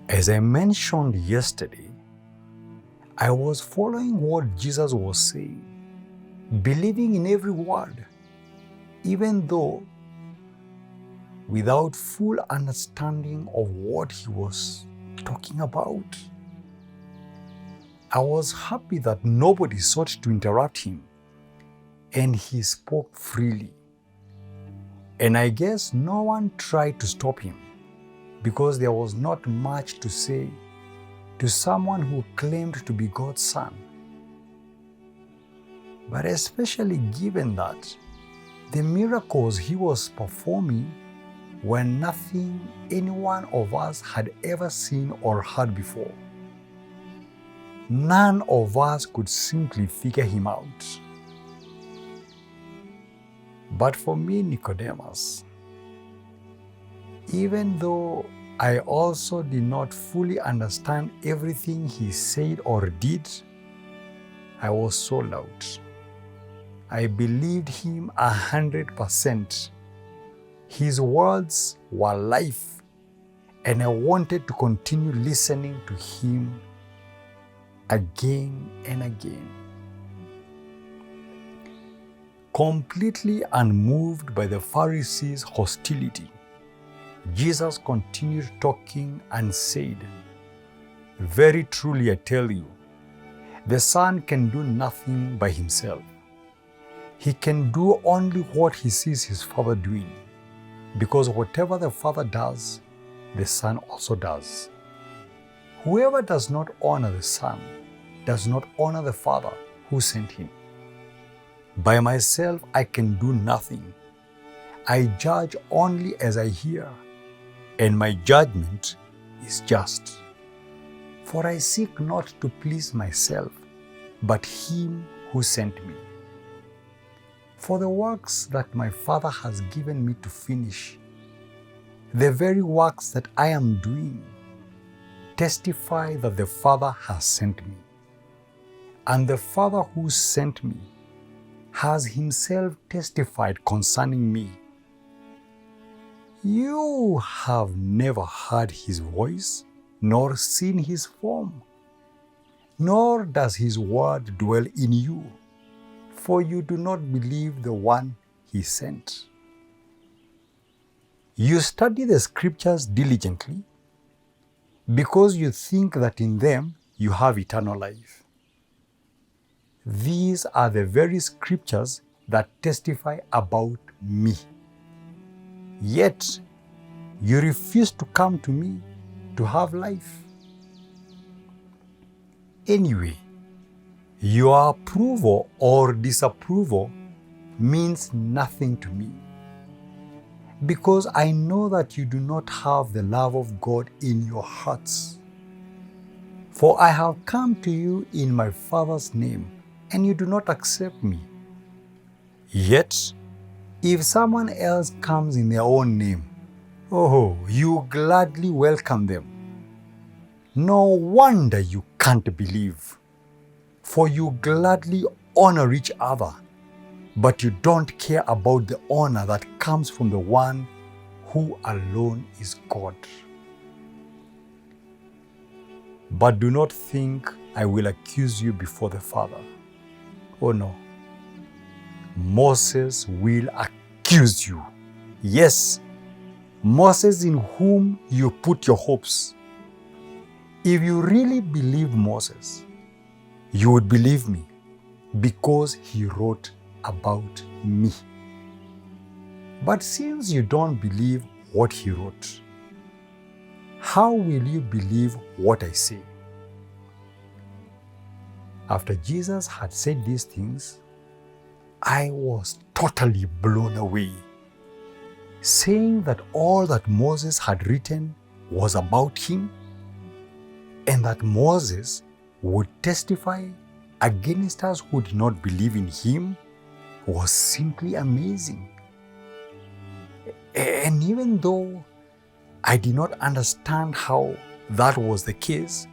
As I mentioned yesterday, I was following what Jesus was saying, believing in every word, even though without full understanding of what he was talking about. I was happy that nobody sought to interrupt him, and he spoke freely. And I guess no one tried to stop him, because there was not much to say to someone who claimed to be God's son. But especially given that the miracles he was performing were nothing any one of us had ever seen or heard before. None of us could simply figure him out. But for me, Nicodemus, even though I also did not fully understand everything he said or did, I was sold out. I believed him 100%. His words were life, and I wanted to continue listening to him again and again. Completely unmoved by the Pharisees' hostility, Jesus continued talking and said, "Very truly I tell you, the Son can do nothing by himself. He can do only what he sees his Father doing, because whatever the Father does, the Son also does. Whoever does not honor the Son does not honor the Father who sent him. By myself I can do nothing. I judge only as I hear, and my judgment is just. For I seek not to please myself, but him who sent me. For the works that my Father has given me to finish, the very works that I am doing, testify that the Father has sent me. And the Father who sent me has himself testified concerning me. You have never heard his voice, nor seen his form, nor does his word dwell in you, for you do not believe the one he sent. You study the scriptures diligently because you think that in them you have eternal life. These are the very scriptures that testify about me. Yet you refuse to come to me to have life. Anyway, your approval or disapproval means nothing to me, because I know that you do not have the love of God in your hearts. For I have come to you in my Father's name, and you do not accept me. Yet, if someone else comes in their own name, oh, you gladly welcome them. No wonder you can't believe, for you gladly honor each other, but you don't care about the honor that comes from the one who alone is God. But do not think I will accuse you before the Father. Oh no. Moses will accuse you. Yes, Moses in whom you put your hopes. If you really believe Moses, you would believe me, because he wrote about me. But since you don't believe what he wrote, how will you believe what I say? After Jesus had said these things, I was totally blown away, saying that all that Moses had written was about him, and that Moses would testify against us who did not believe in him was simply amazing. And even though I did not understand how that was the case,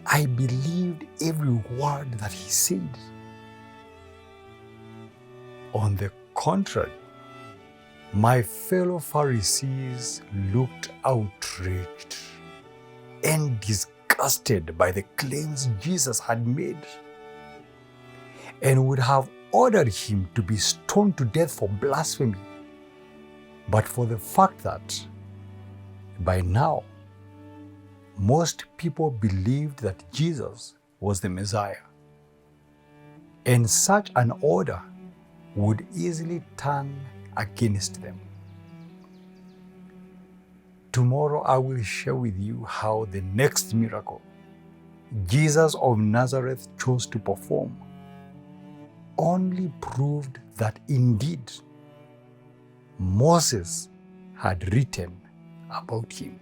I believed every word that he said. On the contrary, my fellow Pharisees looked outraged. and disgusted by the claims Jesus had made, and would have ordered him to be stoned to death for blasphemy, but for the fact that by now most people believed that Jesus was the Messiah, and such an order would easily turn against them. Tomorrow I will share with you how the next miracle Jesus of Nazareth chose to perform only proved that indeed Moses had written about him.